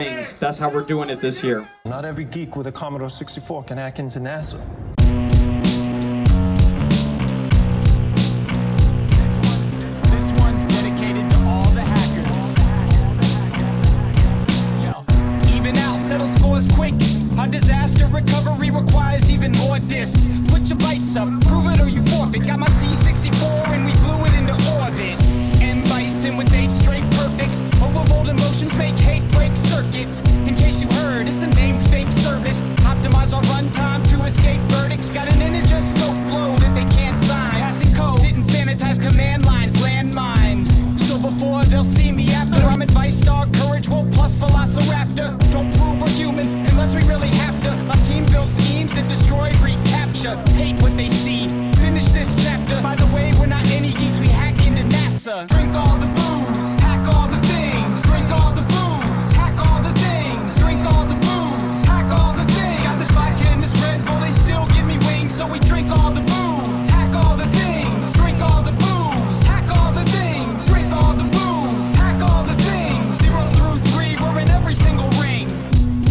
things. That's how we're doing it this year. Not every geek with a Commodore 64 can hack into NASA. This one's dedicated to all the hackers. Yo. Even out, settle scores quick. Our disaster recovery requires even more discs. Put your bytes up, prove it or you forfeit. Got my C64 and we blew it into orbit. M Bison with 8 straight perfects. Overbold emotions make hate break circuits. In case you heard, it's a named fake service. Optimize our runtime to escape verdicts. Got an integer scope flow that they can't sign. Passing code, didn't sanitize command lines, landmine. So before they'll see me after, I'm advice star, courage roll plus velociraptor. Don't prove we're human unless we really have to. My team built schemes that destroy, recapture. Hate what they see, finish this chapter. By the way, we're not any geeks, we hack into NASA. Drink all the booze, hack all the things. Drink all the booze, hack all the things. Drink all the booze, hack all the things. Got this vodka and this Red Bull, they still give me wings. So we drink all the booze, hack all the things. Drink all the booze, hack all the things. Drink all the booze, hack all the things. 0 through 3, we're in every single ring.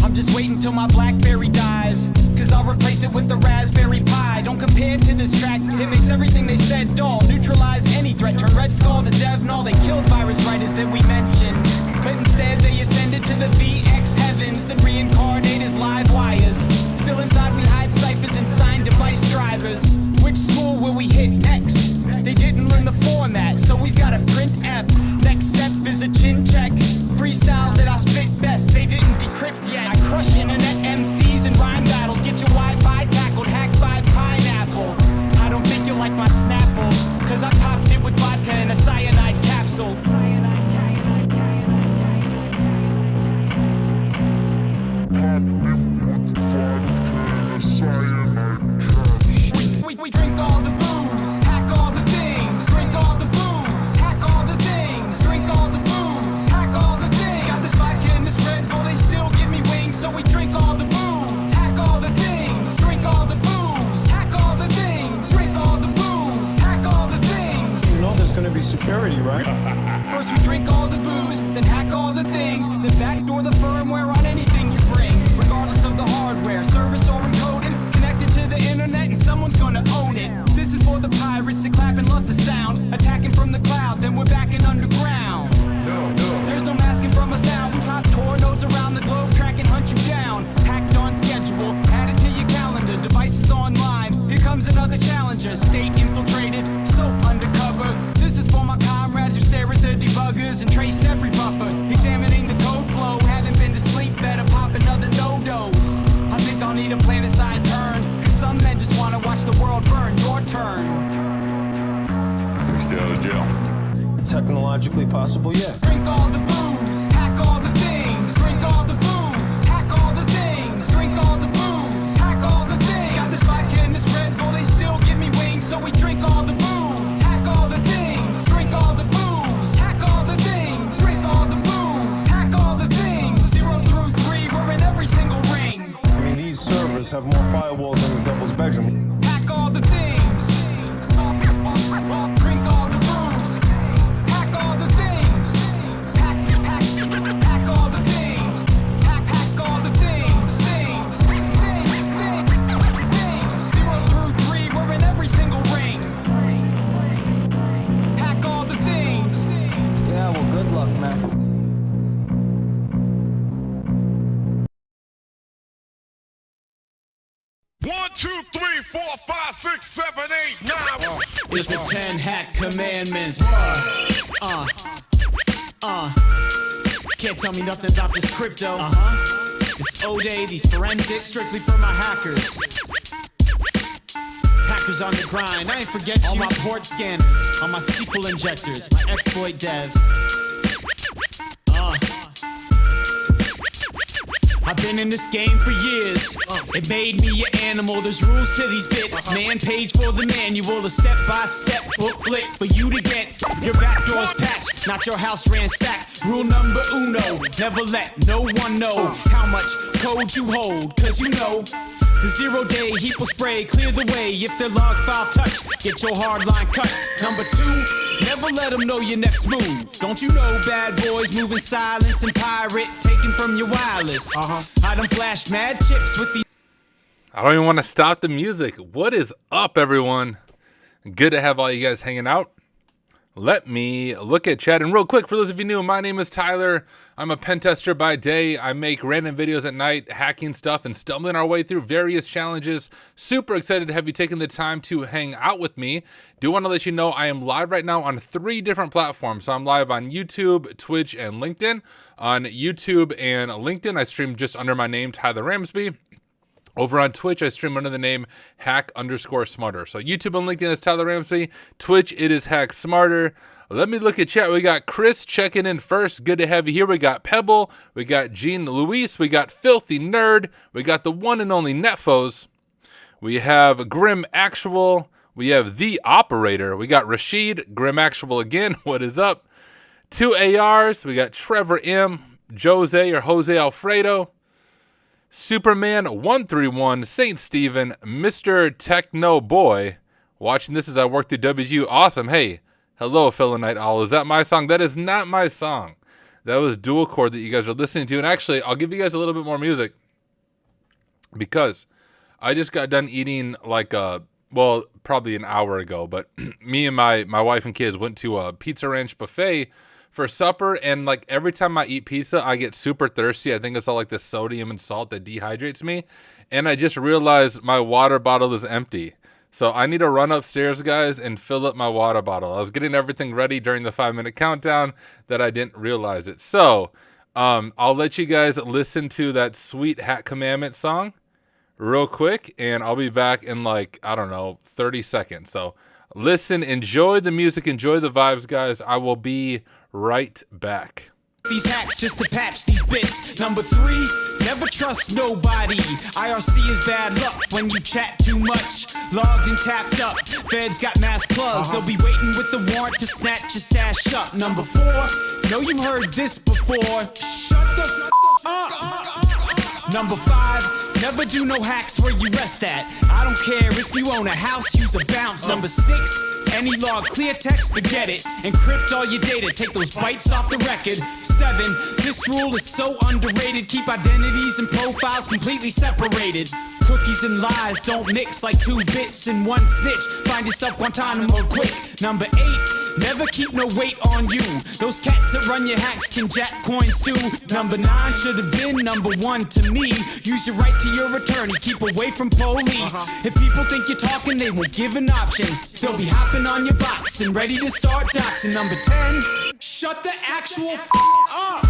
I'm just waiting till my BlackBerry dies, cause I'll replace it with the Raspberry Pi. Don't compare to this track, it makes everything they said dull. Neutralize any threat, turn Red Skull to Dev Null. They killed virus writers that we mentioned, but instead they ascended to the VX heavens, then reincarnate as live wires. Still inside we hide ciphers and sign device drivers. Which school will we hit next? They didn't learn the format, so we've got a print F. Next step is a chin check. Freestyles that I spit best, they didn't decrypt yet. I crush internet MCs and rhyme battles. Get your Wi-Fi tackled, hacked by pineapple. I don't think you'll like my Snapple, cause I popped it with vodka in a cyanide capsule. We drink all the booze, hack all the things. Drink all the booze, hack all the things. Drink all the booze, hack all the things. Got this vodka and this Red Bull, they still give me wings. So we drink all the booze, hack all the things. Drink all the booze, hack all the things. Drink all the booze, hack all the things. You know there's gonna be security, right? First we drink all the booze, then hack all the things. Then backdoor the firmware on anything you bring, regardless of the hardware, service or encoding. Connected to the internet and someone's gonna own it. This is for the pirates that clap and love the sound. Attacking from the cloud, then we're backing underground. There's no masking from us now. We pop tour nodes around the globe, track and hunt you down. Hacked on schedule, added to your calendar. Devices online, here comes another challenger. State infiltrated, so undercover. This is for my comrades who stare at the debuggers and trace every buffer. Examining the code flow, haven't been to sleep, better pop another no-dose. I think I'll need a planet-sized urn, cause some men just wanna watch the world burn. Your turn. Stay out of jail. Technologically possible, yeah. Drink all the booze, hack all the things. Drink all the booze, hack all the things. Drink all the booze, hack all the things. Got this vodka and this Red Bull, they still give me wings. So we drink all the booze, hack all the things. Drink all the booze, hack all the things. Drink all the booze, hack all the things. 0 through 3, we're in every single ring. I mean, these servers have more firewalls than the devil's bedroom. Hack all the things. Drink all the booze. Hack all the things. Hack all the things. Hack all the things. Things. 0 through 3, we're in every single ring. Hack all the things. Yeah, well, good luck, man. One, two, three, 4, 5, 6, 7, 8, 9. It's the 10 hack commandments. Can't tell me nothing about this crypto. This O-Day, these forensics, strictly for my hackers. Hackers on the grind, I ain't forget all my port scanners, all my SQL injectors, my exploit devs. I've been in this game for years. It made me an animal. There's rules to these bits. Man page for the manual, a step-by-step booklet for you to get your back doors patched, not your house ransacked. Rule number uno, never let no one know how much code you hold, cause you know The 0-day heap will spray, clear the way. If their log file touch, get your hard line cut. Number 2, never let them know your next move. Don't you know bad boys move in silence and pirate, taken from your wireless. I done flashed mad chips with these. I don't even want to stop the music. What is up, everyone? Good to have all you guys hanging out. Let me look at chat. And real quick, for those of you new, my name is Tyler. I'm a pen tester by day. I make random videos at night, hacking stuff and stumbling our way through various challenges. Super excited to have you taking the time to hang out with me. Do want to let you know I am live right now on 3 different platforms. So I'm live on YouTube, Twitch, and LinkedIn. On YouTube and LinkedIn, I stream just under my name, Tyler Ramsbey. Over on Twitch, I stream under the name hack_smarter. So YouTube and LinkedIn is Tyler Ramsbey. Twitch, it is Hack Smarter. Let me look at chat. We got Chris checking in first. Good to have you here. We got Pebble. We got Jean Luis. We got Filthy Nerd. We got the one and only Netfos. We have Grim Actual. We have The Operator. We got Rashid. Grim Actual again. What is up? 2 ARs. We got Trevor M. Jose or Jose Alfredo. Superman 131, Saint Stephen, Mr. Techno Boy, watching this as I work through WGU. Awesome. Hey, hello, fellow Night Owl. Is that my song? That is not my song. That was dual chord that you guys are listening to. And actually, I'll give you guys a little bit more music because I just got done eating well, probably an hour ago, but me and my wife and kids went to a Pizza Ranch buffet for supper, and like every time I eat pizza, I get super thirsty. I think it's all like the sodium and salt that dehydrates me, and I just realized my water bottle is empty. So I need to run upstairs, guys, and fill up my water bottle. I was getting everything ready during the 5-minute countdown that I didn't realize it. So I'll let you guys listen to that sweet Hat Commandment song real quick, and I'll be back in 30 seconds. So listen, enjoy the music, enjoy the vibes, guys. I will be right back. These hacks just to patch these bits. Number 3, never trust nobody. IRC is bad luck when you chat too much. Logged and tapped up, feds got mass plugs. They'll be waiting with the warrant to snatch your stash up. Number 4, know you've heard this before. Shut the up. Number 5, never do no hacks where you rest at. I don't care if you own a house, use a bounce. Number 6, any log, clear text, forget it. Encrypt all your data, take those bytes off the record. 7, this rule is so underrated. Keep identities and profiles completely separated. Cookies and lies don't mix like 2 bits and 1 snitch. Find yourself Guantanamo quick. Number 8, never keep no weight on you. Those cats that run your hacks can jack coins too. Number 9 should have been number 1 to me. Use your right to your attorney, keep away from police. If people think you're talking, they won't give an option. They'll be hopping on your box and ready to start doxing. Number 10, shut the actual up.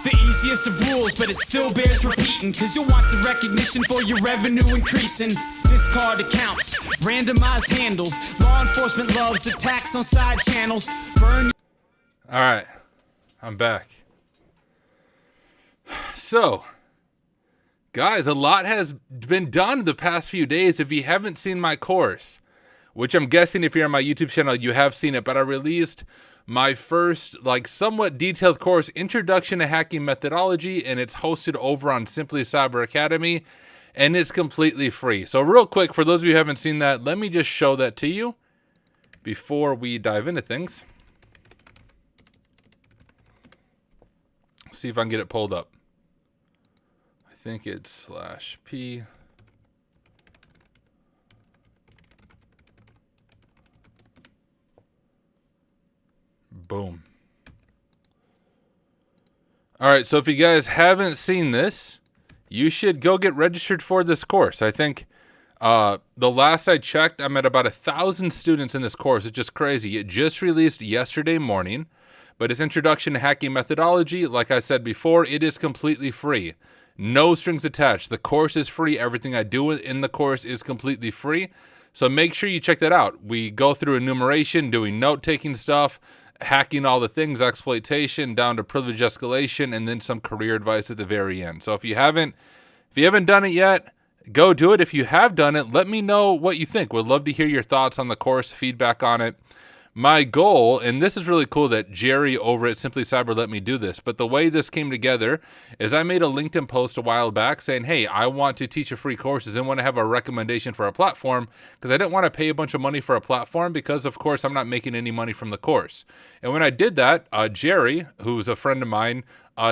The easiest of rules, but it still bears repeating, cause you'll want the recognition for your revenue increasing. Discard accounts, randomized handles. Law enforcement loves attacks on side channels. Burn. Alright, I'm back. So, guys, a lot has been done the past few days. If you haven't seen my course, which I'm guessing if you're on my YouTube channel, you have seen it, but I released my first somewhat detailed course, Introduction to Hacking Methodology, and it's hosted over on Simply Cyber Academy, and it's completely free. So real quick, for those of you who haven't seen that, let me just show that to you before we dive into things. See if I can get it pulled up. I think it's /P. Boom. All right, so if you guys haven't seen this, you should go get registered for this course. I think the last I checked, I'm at about 1,000 students in this course. It's just crazy. It just released yesterday morning, but it's Introduction to Hacking Methodology. Like I said before, it is completely free. No strings attached. The course is free. Everything I do in the course is completely free. So make sure you check that out. We go through enumeration, doing note-taking stuff, hacking all the things, exploitation, down to privilege escalation, and then some career advice at the very end. So if you haven't done it yet, go do it. If you have done it, let me know what you think. Would love to hear your thoughts on the course, feedback on it. My goal, and this is really cool that Jerry over at Simply Cyber let me do this, but the way this came together is I made a LinkedIn post a while back saying, hey, I want to teach a free courses and want to have a recommendation for a platform because I didn't want to pay a bunch of money for a platform because, of course, I'm not making any money from the course. And when I did that, Jerry, who's a friend of mine,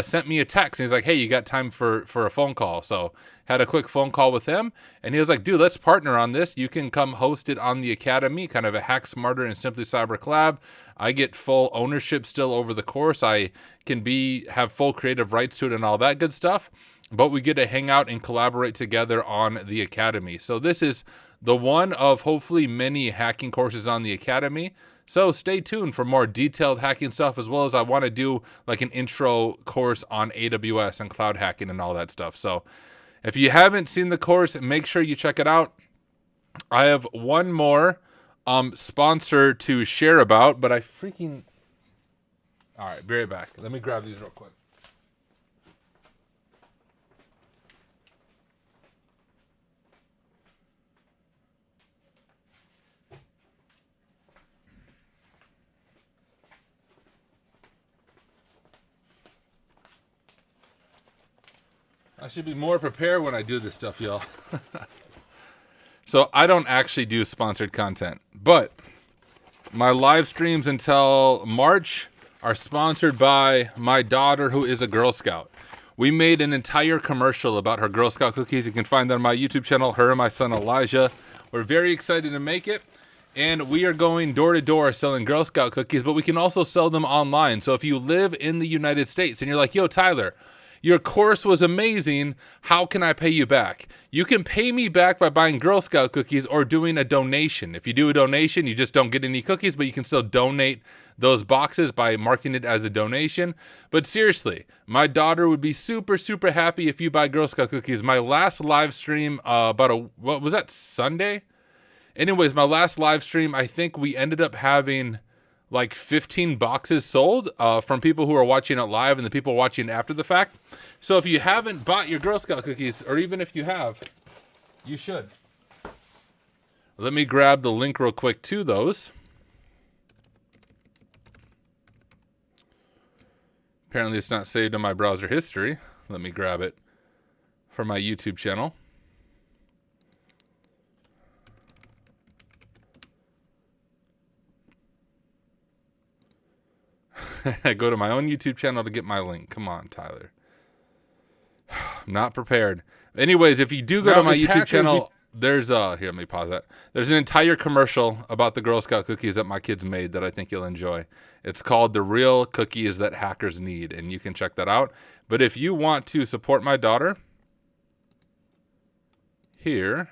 sent me a text. And he's like, hey, you got time for a phone call? So had a quick phone call with him. And he was like, dude, let's partner on this. You can come host it on the Academy, kind of a Hack Smarter and Simply Cyber collab. I get full ownership still over the course. I can have full creative rights to it and all that good stuff. But we get to hang out and collaborate together on the Academy. So this is the one of hopefully many hacking courses on the Academy. So stay tuned for more detailed hacking stuff, as well as I want to do like an intro course on AWS and cloud hacking and all that stuff. So if you haven't seen the course, make sure you check it out. I have one more sponsor to share about, but all right, be right back. Let me grab these real quick. I should be more prepared when I do this stuff, y'all. So I don't actually do sponsored content, but my live streams until March are sponsored by my daughter, who is a Girl Scout. We made an entire commercial about her Girl Scout cookies. You can find that on my YouTube channel, her and my son Elijah. We're very excited to make it. And we are going door to door selling Girl Scout cookies, but we can also sell them online. So if you live in the United States and you're like, yo, Tyler, your course was amazing. How can I pay you back? You can pay me back by buying Girl Scout cookies or doing a donation. If you do a donation, you just don't get any cookies, but you can still donate those boxes by marking it as a donation. But seriously, my daughter would be super, super happy if you buy Girl Scout cookies. My last live stream what was that, Sunday? Anyways, my last live stream, I think we ended up having like 15 boxes sold from people who are watching it live and the people watching after the fact. So if you haven't bought your Girl Scout cookies, or even if you have, you should. Let me grab the link real quick to those. Apparently it's not saved in my browser history. Let me grab it for my YouTube channel. I go to my own YouTube channel to get my link. Come on, Tyler. I'm not prepared. Anyways, if you do go to my YouTube channel, there's here, let me pause that. There's an entire commercial about the Girl Scout cookies that my kids made that I think you'll enjoy. It's called The Real Cookies That Hackers Need, and you can check that out. But if you want to support my daughter, here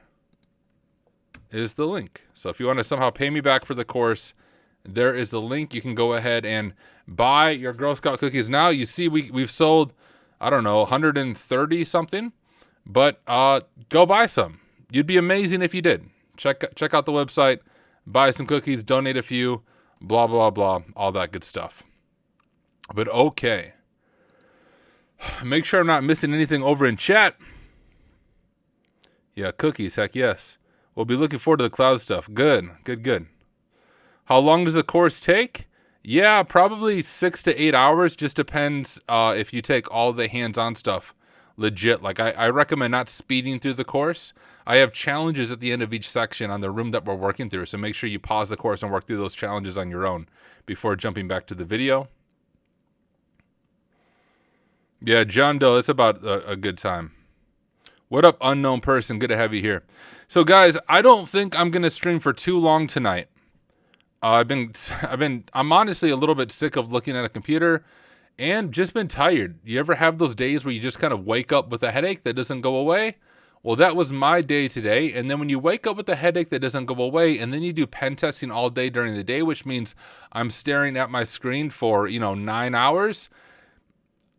is the link. So if you want to somehow pay me back for the course, there is the link. You can go ahead and buy your Girl Scout cookies now. You see, we've sold, I don't know, 130 something, but go buy some. You'd be amazing if you did. Check out the website, buy some cookies, donate a few, blah, blah, blah, all that good stuff. But okay. Make sure I'm not missing anything over in chat. Yeah, cookies, heck yes. We'll be looking forward to the cloud stuff. Good. How long does the course take? Yeah, probably 6 to 8 hours. Just depends if you take all the hands-on stuff legit. Like I recommend not speeding through the course. I have challenges at the end of each section on the room that we're working through. So make sure you pause the course and work through those challenges on your own before jumping back to the video. Yeah, John Doe, it's about a good time. What up, unknown person? Good to have you here. So guys, I don't think I'm going to stream for too long tonight. I'm honestly a little bit sick of looking at a computer and just been tired. You ever have those days where you just kind of wake up with a headache that doesn't go away? Well, that was my day today. And then when you wake up with a headache that doesn't go away, and then you do pen testing all day during the day, which means I'm staring at my screen for, 9 hours.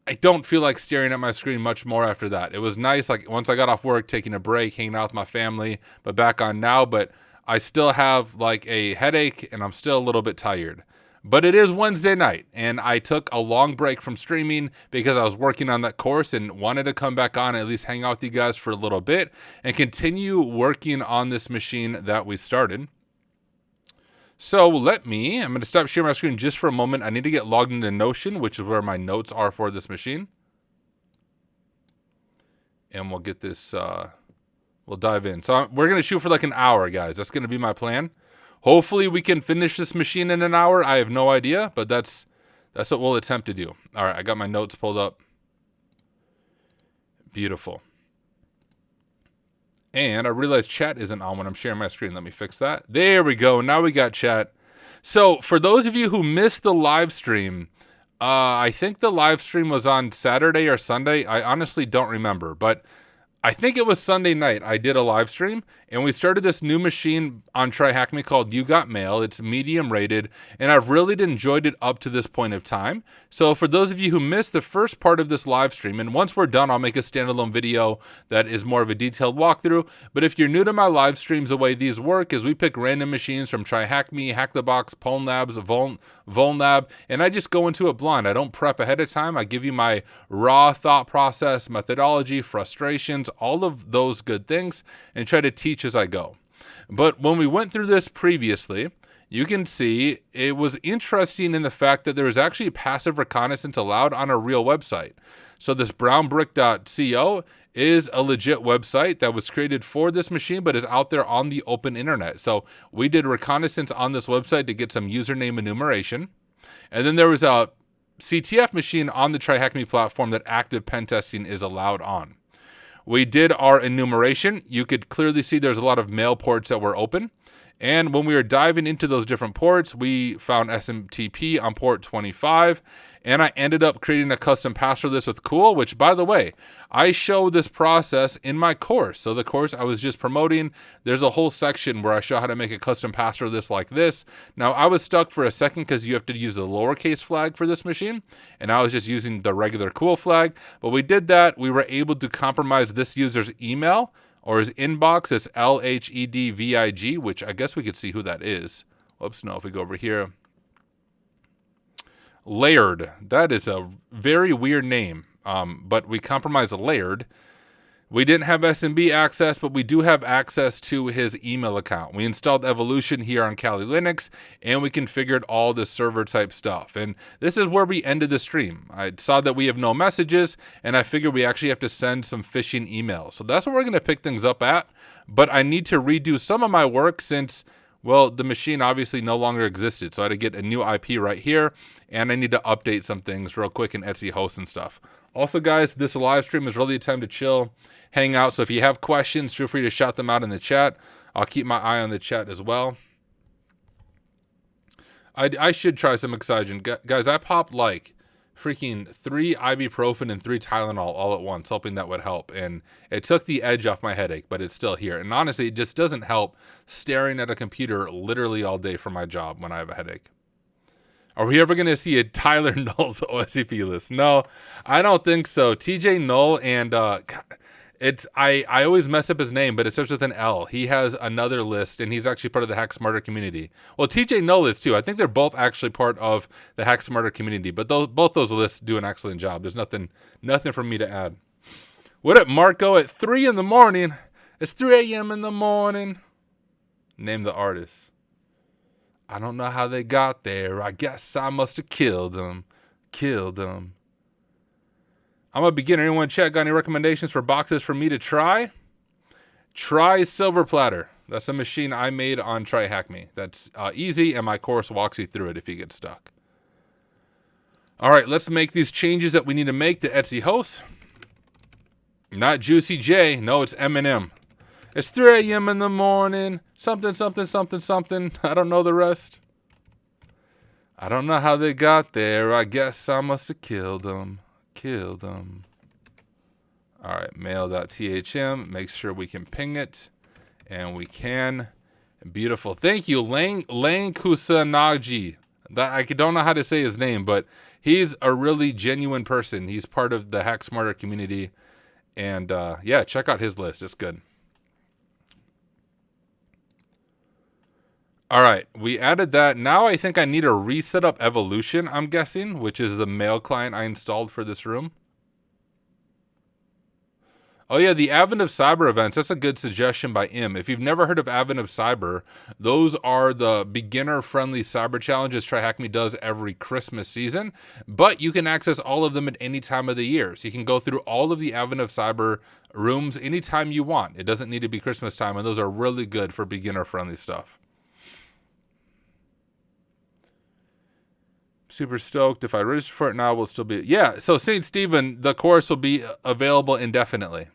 I don't feel like staring at my screen much more after that. It was nice, like once I got off work, taking a break, hanging out with my family, but back on now. But I still have like a headache and I'm still a little bit tired. But it is Wednesday night and I took a long break from streaming because I was working on that course and wanted to come back on and at least hang out with you guys for a little bit and continue working on this machine that we started. So I'm going to stop sharing my screen just for a moment. I need to get logged into Notion, which is where my notes are for this machine. And we'll get this, we'll dive in. So we're going to shoot for like an hour, guys. That's going to be my plan. Hopefully we can finish this machine in an hour. I have no idea, but that's what we'll attempt to do. All right, I got my notes pulled up. Beautiful. And I realized chat isn't on when I'm sharing my screen. Let me fix that. There we go. Now we got chat. So for those of you who missed the live stream, I think the live stream was on Saturday or Sunday. I honestly don't remember, but I think it was Sunday night. I did a live stream, and we started this new machine on Try Hack Me called You Got Mail. It's medium rated, and I've really enjoyed it up to this point of time. So for those of you who missed the first part of this live stream, and once we're done, I'll make a standalone video that is more of a detailed walkthrough. But if you're new to my live streams, the way these work is we pick random machines from Try Hack Me, Hack the Box, Pwn Labs, Vulnlab, and I just go into it blind. I don't prep ahead of time. I give you my raw thought process, methodology, frustrations, all of those good things, and try to teach as I go. But when we went through this previously, you can see it was interesting in the fact that there was actually passive reconnaissance allowed on a real website. So this brownbrick.co is a legit website that was created for this machine, but is out there on the open internet. So we did reconnaissance on this website to get some username enumeration. And then there was a CTF machine on the Try Hack Me platform that active pen testing is allowed on. We did our enumeration. You could clearly see there's a lot of mail ports that were open. And when we were diving into those different ports, we found SMTP on port 25. And I ended up creating a custom password list with Cool, which, by the way, I show this process in my course. So the course I was just promoting, there's a whole section where I show how to make a custom password list like this. Now, I was stuck for a second because you have to use the lowercase flag for this machine. And I was just using the regular Cool flag. But we did that. We were able to compromise this user's email or his inbox. It's LHEDVIG, which I guess we could see who that is. Whoops, no, if we go over here. Laird. That is a very weird name, but we compromised Laird. We didn't have SMB access, but we do have access to his email account. We installed Evolution here on Kali Linux, and we configured all the server type stuff. And this is where we ended the stream. I saw that we have no messages, and I figured we actually have to send some phishing emails. So that's what we're going to pick things up at, but I need to redo some of my work since, well, the machine obviously no longer existed. So I had to get a new IP right here, and I need to update some things real quick in Etsy host and stuff. Also, guys, this live stream is really a time to chill, hang out. So if you have questions, feel free to shout them out in the chat. I'll keep my eye on the chat as well. I should try some Oxygen. Guys, I popped like freaking 3 ibuprofen and 3 Tylenol all at once, hoping that would help. And it took the edge off my headache, but it's still here. And honestly, it just doesn't help staring at a computer literally all day for my job when I have a headache. Are we ever going to see a Tyler Null's OSCP list? No, I don't think so. TJ Null and I always mess up his name, but it starts with an L. He has another list, and he's actually part of the Hack Smarter community. Well, TJ Null is too. I think they're both actually part of the Hack Smarter community, but both those lists do an excellent job. There's nothing for me to add. What up, Marco? At 3 in the morning. It's 3 a.m. in the morning. Name the artist. I don't know how they got there. I guess I must have killed them. I'm a beginner. Anyone check? Got any recommendations for boxes for me to try? Try Silver Platter. That's a machine I made on Try Hack Me. That's easy, and my course walks you through it if you get stuck. All right, let's make these changes that we need to make to Etsy host. Not Juicy J. No, it's Eminem. It's 3 a.m. in the morning. Something. I don't know the rest. I don't know how they got there. I guess I must have killed them. All right, mail.thm. Make sure we can ping it. And we can. Beautiful. Thank you, Lang Kusanagi. I don't know how to say his name, but he's a really genuine person. He's part of the Hack Smarter community. And yeah, check out his list. It's good. All right, we added that. Now I think I need to reset up Evolution, I'm guessing, which is the mail client I installed for this room. Oh yeah, the Advent of Cyber events. That's a good suggestion by Im. If you've never heard of Advent of Cyber, those are the beginner-friendly cyber challenges TryHackMe does every Christmas season, but you can access all of them at any time of the year. So you can go through all of the Advent of Cyber rooms anytime you want. It doesn't need to be Christmas time, and those are really good for beginner-friendly stuff. Super stoked. If I register for it now, we'll still be... Yeah, so St. Stephen, the course will be available indefinitely.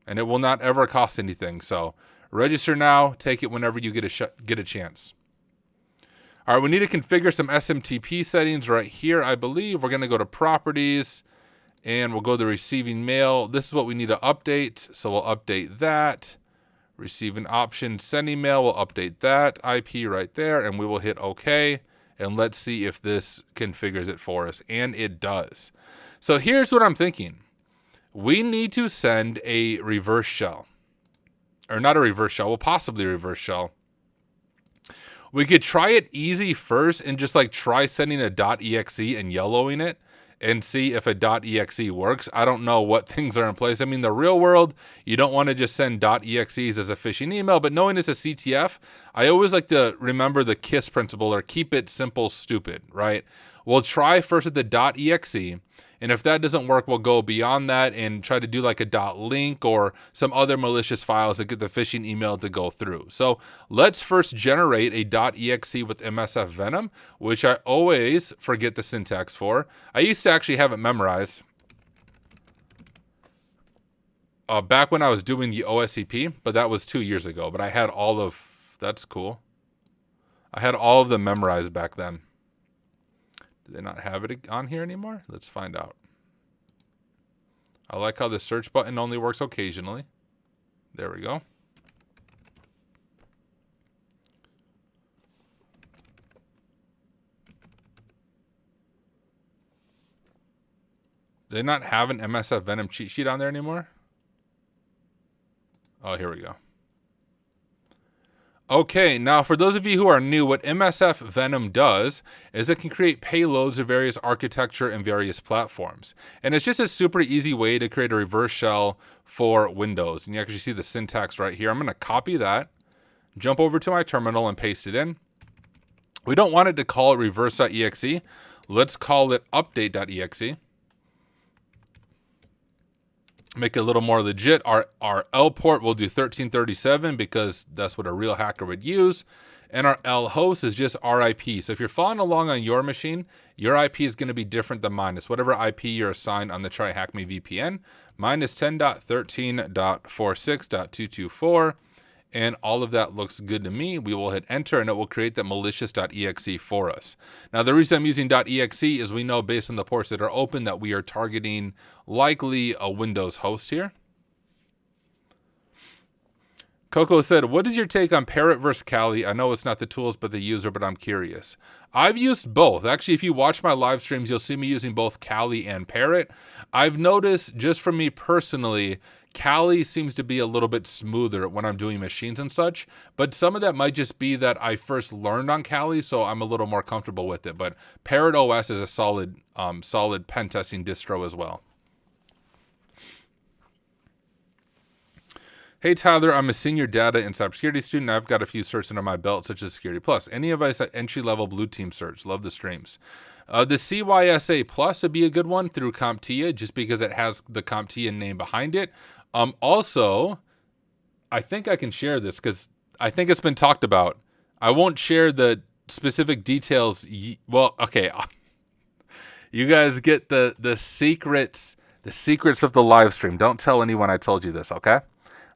And it will not ever cost anything. So register now. Take it whenever you get a chance. All right, we need to configure some SMTP settings right here, I believe. We're going to go to Properties, and we'll go to Receiving Mail. This is what we need to update. So we'll update that. Receiving options, sending mail, we'll update that. IP right there, and we will hit OK. And let's see if this configures it for us. And it does. So here's what I'm thinking. We need to send a reverse shell. Or not a reverse shell, well, possibly a reverse shell. We could try it easy first and just like try sending a .exe and yellowing it and see if a .exe works. I don't know what things are in place. I mean, the real world, you don't want to just send .exes as a phishing email, but knowing it's a CTF, I always like to remember the KISS principle, or keep it simple, stupid, right? We'll try first at the .exe, and if that doesn't work, we'll go beyond that and try to do like a .link or some other malicious files that get the phishing email to go through. So let's first generate a .exe with MSF Venom, which I always forget the syntax for. I used to actually have it memorized back when I was doing the OSCP, but that was 2 years ago. But I had all of, that's cool. I had all of them memorized back then. Do they not have it on here anymore? Let's find out. I like how the search button only works occasionally. There we go. Do they not have an MSF Venom cheat sheet on there anymore? Oh, here we go. Okay, now for those of you who are new, what MSF Venom does is it can create payloads of various architecture and various platforms. And it's just a super easy way to create a reverse shell for Windows. And you actually see the syntax right here. I'm going to copy that, jump over to my terminal and paste it in. We don't want it to call it reverse.exe. Let's call it update.exe. Make it a little more legit. Our L port will do 1337 because that's what a real hacker would use. And our L host is just our IP. So if you're following along on your machine, your IP is going to be different than mine. It's whatever IP you're assigned on the TryHackMe VPN. Mine is 10.13.46.224. And all of that looks good to me. We will hit enter and it will create that malicious.exe for us. Now, the reason I'm using .exe is we know based on the ports that are open that we are targeting likely a Windows host here. Coco said, what is your take on Parrot versus Kali? I know it's not the tools, but the user, but I'm curious. I've used both. Actually, if you watch my live streams, you'll see me using both Kali and Parrot. I've noticed, just for me personally, Kali seems to be a little bit smoother when I'm doing machines and such, but some of that might just be that I first learned on Kali, so I'm a little more comfortable with it. But Parrot OS is a solid pen testing distro as well. Hey Tyler, I'm a senior data and cybersecurity student. I've got a few certs under my belt, such as Security Plus. Any advice at entry-level blue team certs? Love the streams. The CYSA Plus would be a good one through CompTIA, just because it has the CompTIA name behind it. Also, I think I can share this because I think it's been talked about. I won't share the specific details. Well, okay. You guys get the secrets of the live stream. Don't tell anyone I told you this, okay?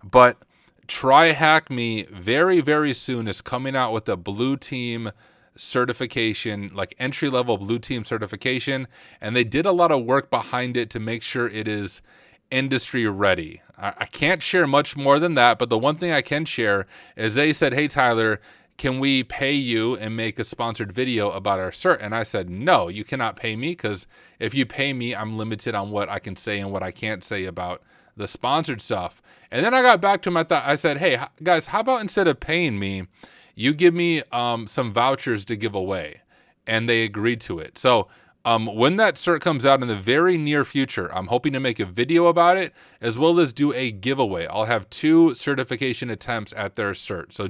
But TryHackMe very, very soon is coming out with a blue team certification, like entry-level blue team certification. And they did a lot of work behind it to make sure it is industry ready. I can't share much more than that, but the one thing I can share is they said, hey, Tyler, can we pay you and make a sponsored video about our cert? And I said, no, you cannot pay me, because if you pay me, I'm limited on what I can say and what I can't say about the sponsored stuff. And then I got back to him. I said, hey, guys, how about instead of paying me, you give me some vouchers to give away? And they agreed to it. So When that cert comes out in the very near future, I'm hoping to make a video about it as well as do a giveaway. I'll have 2 certification attempts at their cert. So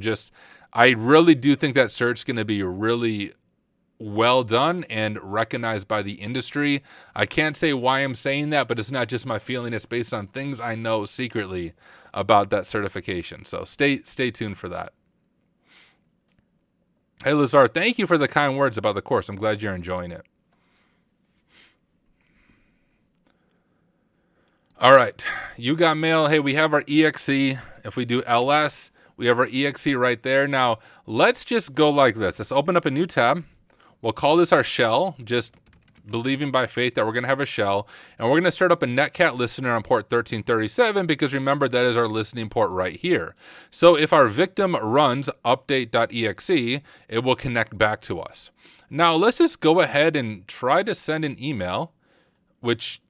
I really do think that cert's going to be really well done and recognized by the industry. I can't say why I'm saying that, but it's not just my feeling. It's based on things I know secretly about that certification. So stay tuned for that. Hey, Lazar, thank you for the kind words about the course. I'm glad you're enjoying it. All right, you got mail. Hey, we have our exe. If we do ls, we have our exe right there. Now, let's just go like this. Let's open up a new tab. We'll call this our shell, just believing by faith that we're going to have a shell. And we're going to start up a netcat listener on port 1337 because remember, that is our listening port right here. So if our victim runs update.exe, it will connect back to us. Now, let's just go ahead and try to send an email, which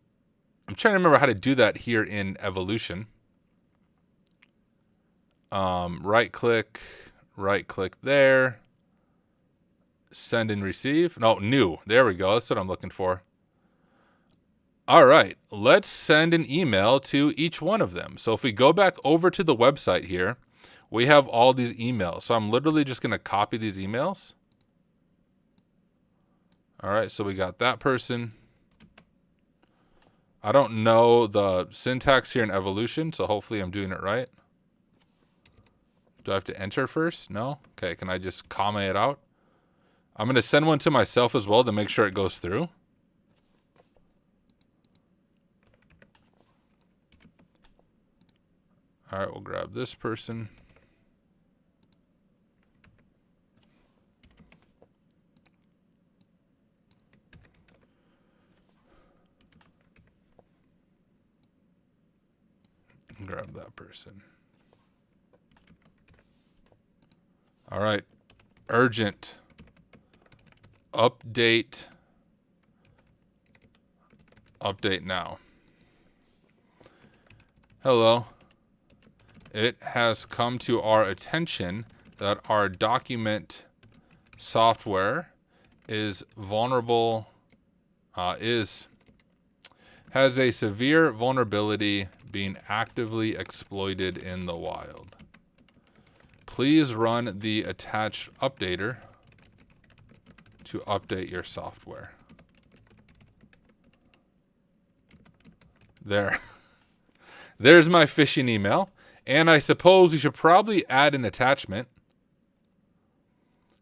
I'm trying to remember how to do that here in Evolution. Right click there. Send and receive. No, new. There we go. That's what I'm looking for. All right. Let's send an email to each one of them. So if we go back over to the website here, we have all these emails. So I'm literally just going to copy these emails. All right. So we got that person. I don't know the syntax here in Evolution, so hopefully I'm doing it right. Do I have to enter first? No? Okay, can I just comma it out? I'm going to send one to myself as well to make sure it goes through. All right, we'll grab this person. Grab that person. All right. Urgent. Update. Update now. Hello. It has come to our attention that our document software is vulnerable, has a severe vulnerability being actively exploited in the wild. Please run the attached updater to update your software. There. There's my phishing email. And I suppose we should probably add an attachment.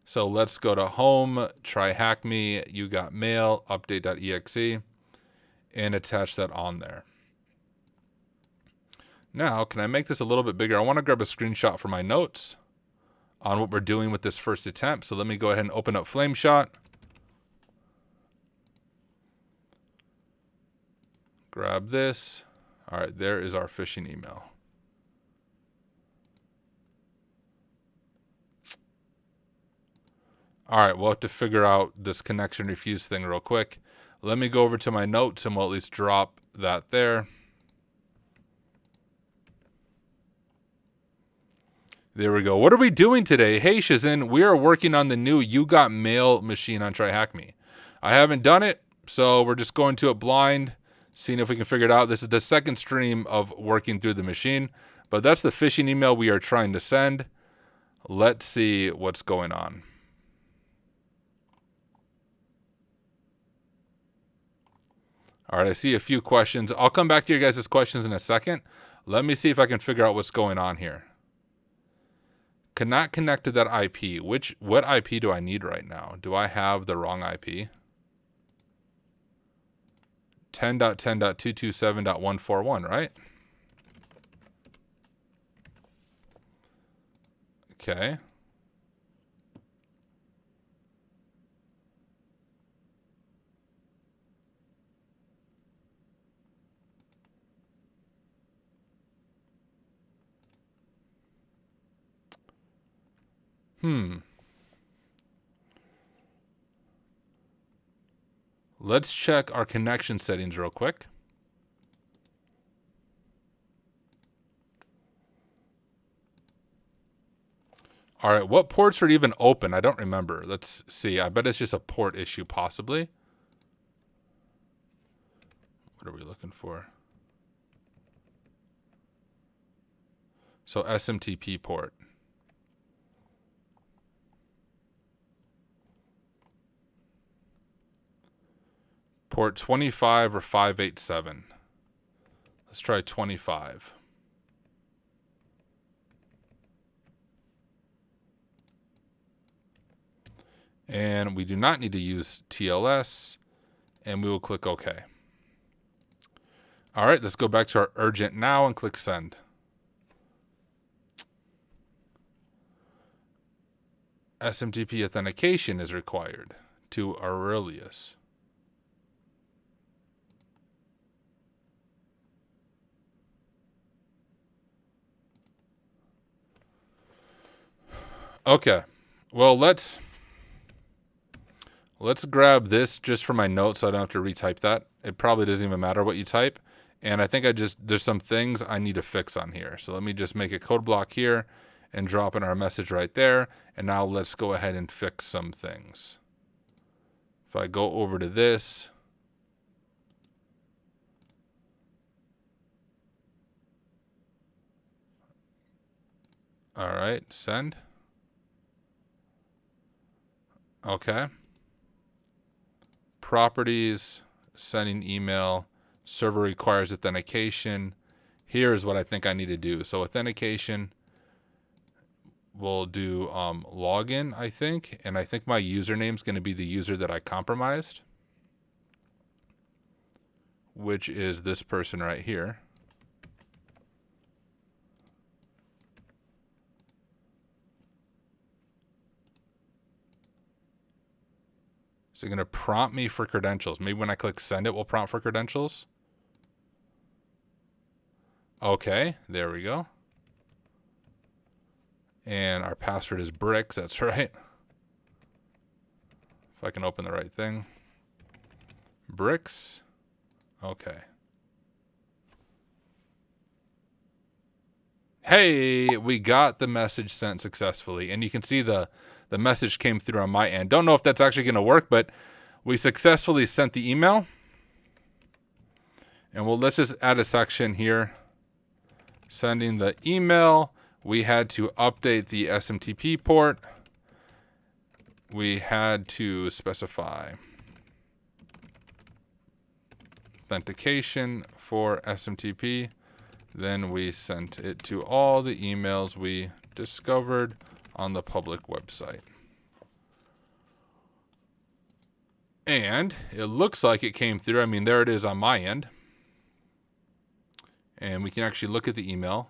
So let's go to home, try hack me, you got mail, update.exe, and attach that on there. Now, can I make this a little bit bigger? I want to grab a screenshot for my notes on what we're doing with this first attempt. So let me go ahead and open up Flameshot. Grab this. All right, there is our phishing email. All right, we'll have to figure out this connection refuse thing real quick. Let me go over to my notes and we'll at least drop that there. There we go. What are we doing today? Hey, Shazin, we are working on the new You Got Mail machine on Try Hack Me. I haven't done it, so we're just going to it blind, seeing if we can figure it out. This is the second stream of working through the machine, but that's the phishing email we are trying to send. Let's see what's going on. All right, I see a few questions. I'll come back to your guys' questions in a second. Let me see if I can figure out what's going on here. Cannot connect to that IP. What IP do I need right now? Do I have the wrong IP? 10.10.227.141, right? Okay. Let's check our connection settings real quick. All right, what ports are even open? I don't remember. Let's see. I bet it's just a port issue, possibly. What are we looking for? So SMTP port. Port 25 or 587. Let's try 25. And we do not need to use TLS, and we will click OK. All right, let's go back to our urgent now and click send. SMTP authentication is required to Aurelius. Okay, well, let's grab this just for my notes so I don't have to retype that. It probably doesn't even matter what you type. And I think there's some things I need to fix on here. So let me just make a code block here and drop in our message right there. And now let's go ahead and fix some things. If I go over to this, all right, send. Okay. Properties, sending email, server requires authentication. Here's what I think I need to do. So authentication, we'll do login, I think. And I think my username is going to be the user that I compromised, which is this person right here. So you're going to prompt me for credentials. Maybe when I click send, it will prompt for credentials. Okay, there we go. And our password is bricks. That's right. If I can open the right thing. Bricks. Okay. Hey, we got the message sent successfully. And you can see the message came through on my end. Don't know if that's actually going to work, but we successfully sent the email. And let's just add a section here. Sending the email. We had to update the SMTP port. We had to specify authentication for SMTP. Then we sent it to all the emails we discovered on the public website. And it looks like it came through. I mean, there it is on my end. And we can actually look at the email.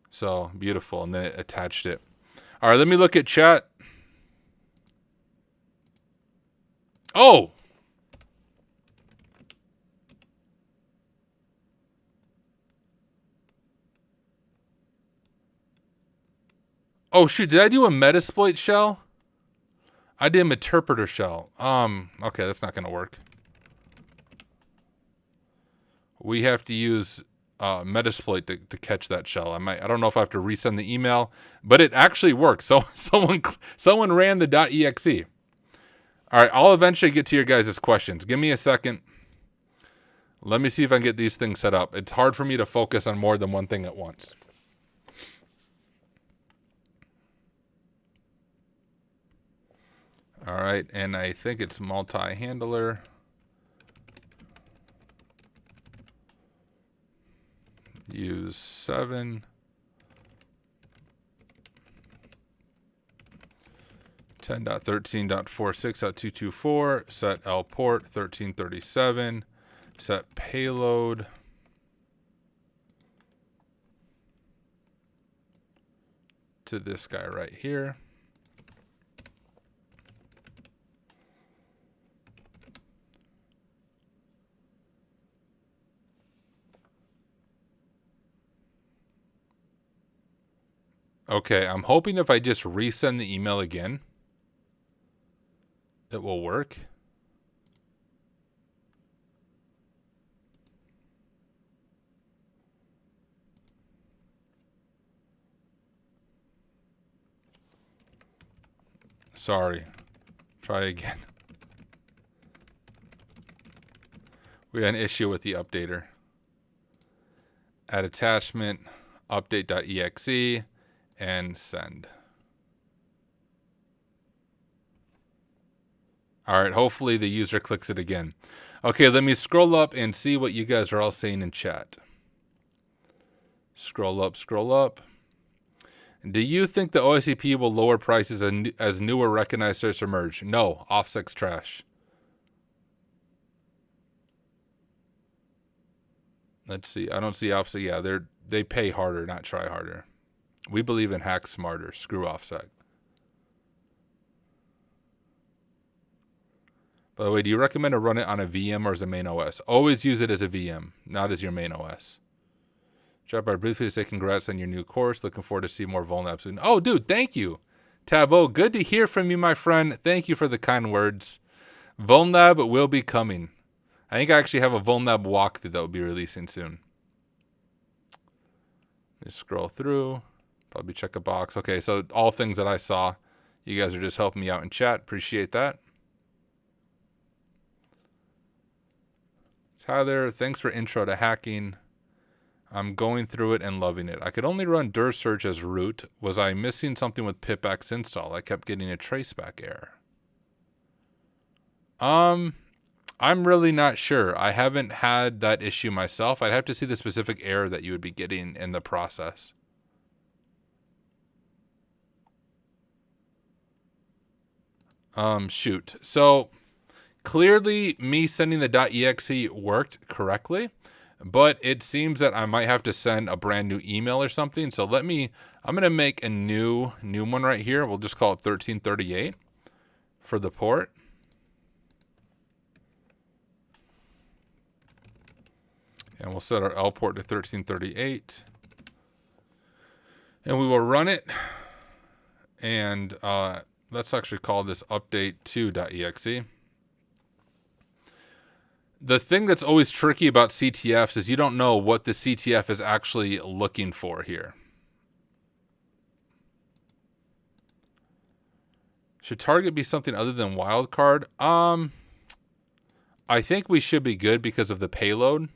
So beautiful. And then it attached it. All right, let me look at chat. Oh! Oh, shoot. Did I do a Metasploit shell? I did an interpreter shell. Okay, that's not going to work. We have to use Metasploit to catch that shell. I don't know if I have to resend the email, but it actually works. So someone ran the .exe. All right, I'll eventually get to your guys' questions. Give me a second. Let me see if I can get these things set up. It's hard for me to focus on more than one thing at once. All right, and I think it's multi-handler. Use 7. 10.13.46.224. Set L port 1337. Set payload. To this guy right here. Okay, I'm hoping if I just resend the email again, it will work. Sorry. Try again. We had an issue with the updater. Add attachment, update.exe, and send. All right, hopefully the user clicks it again. Okay, let me scroll up and see what you guys are all saying in chat. Scroll up, scroll up. Do you think the OSCP will lower prices as newer recognized certs emerge? No, OffSec's trash. Let's see. I don't see OffSec. Yeah, they pay harder, not try harder. We believe in hack smarter. Screw OffSec. By the way, do you recommend to run it on a VM or as a main OS? Always use it as a VM, not as your main OS. Drop by briefly to say congrats on your new course. Looking forward to see more vulnerable soon. Oh, dude, thank you. Tabo, good to hear from you, my friend. Thank you for the kind words. Vulnlab will be coming. I think I actually have a Vulnlab walkthrough that will be releasing soon. Just scroll through. Probably check a box. Okay, so all things that I saw. You guys are just helping me out in chat. Appreciate that. Tyler, thanks for intro to hacking. I'm going through it and loving it. I could only run dir search as root. Was I missing something with pipx install? I kept getting a traceback error. I'm really not sure. I haven't had that issue myself. I'd have to see the specific error that you would be getting in the process. Shoot. So clearly me sending the .exe worked correctly. But it seems that I might have to send a brand new email or something. So I'm going to make a new one right here. We'll just call it 1338 for the port. And we'll set our L port to 1338. And we will run it. And let's actually call this update2.exe. The thing that's always tricky about CTFs is you don't know what the CTF is actually looking for here. Should target be something other than wildcard? I think we should be good because of the payload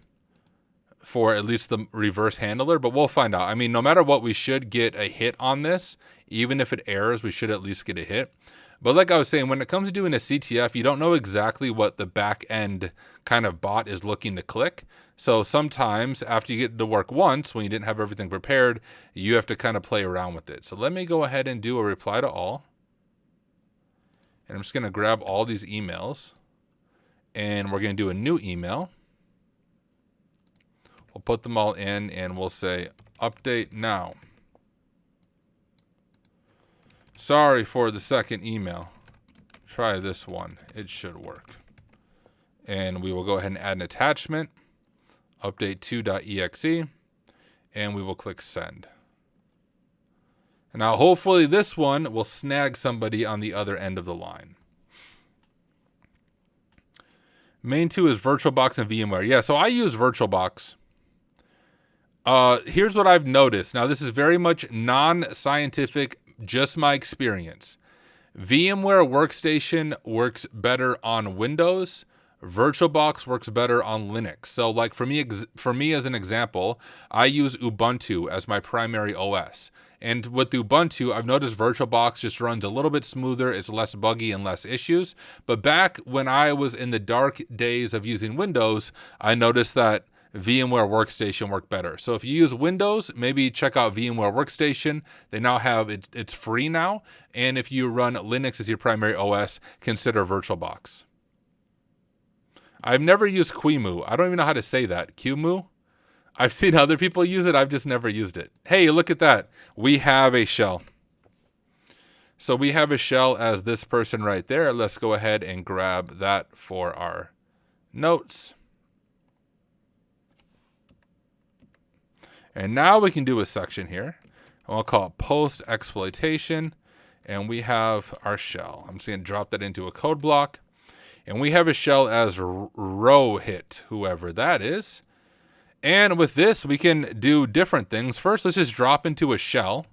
for at least the reverse handler, but we'll find out. I mean, no matter what, we should get a hit on this. Even if it errors, we should at least get a hit. But like I was saying, when it comes to doing a CTF, you don't know exactly what the back end kind of bot is looking to click. So sometimes after you get to work once, when you didn't have everything prepared, you have to kind of play around with it. So let me go ahead and do a reply to all. And I'm just going to grab all these emails. And we're going to do a new email. We'll put them all in and we'll say update now. Sorry for the second email. Try this one. It should work. And we will go ahead and add an attachment, update2.exe, and we will click send. And now hopefully this one will snag somebody on the other end of the line. Main 2 is VirtualBox and VMware. Yeah, so I use VirtualBox. Here's what I've noticed. Now this is very much non-scientific, just my experience. VMware Workstation works better on Windows. VirtualBox works better on Linux. So like for me as an example, I use Ubuntu as my primary OS. And with Ubuntu, I've noticed VirtualBox just runs a little bit smoother. It's less buggy and less issues. But back when I was in the dark days of using Windows, I noticed that VMware Workstation work better. So if you use Windows, maybe check out VMware Workstation. They now have it's free now. And if you run Linux as your primary OS, consider VirtualBox. I've never used QEMU. I don't even know how to say that. QEMU? I've seen other people use it. I've just never used it. Hey, look at that. We have a shell. So we have a shell as this person right there. Let's go ahead and grab that for our notes. And now we can do a section here. I'll call it Post-exploitation. And we have our shell. I'm just going to drop that into a code block. And we have a shell as row hit, whoever that is. And with this, we can do different things. First, let's just drop into a shell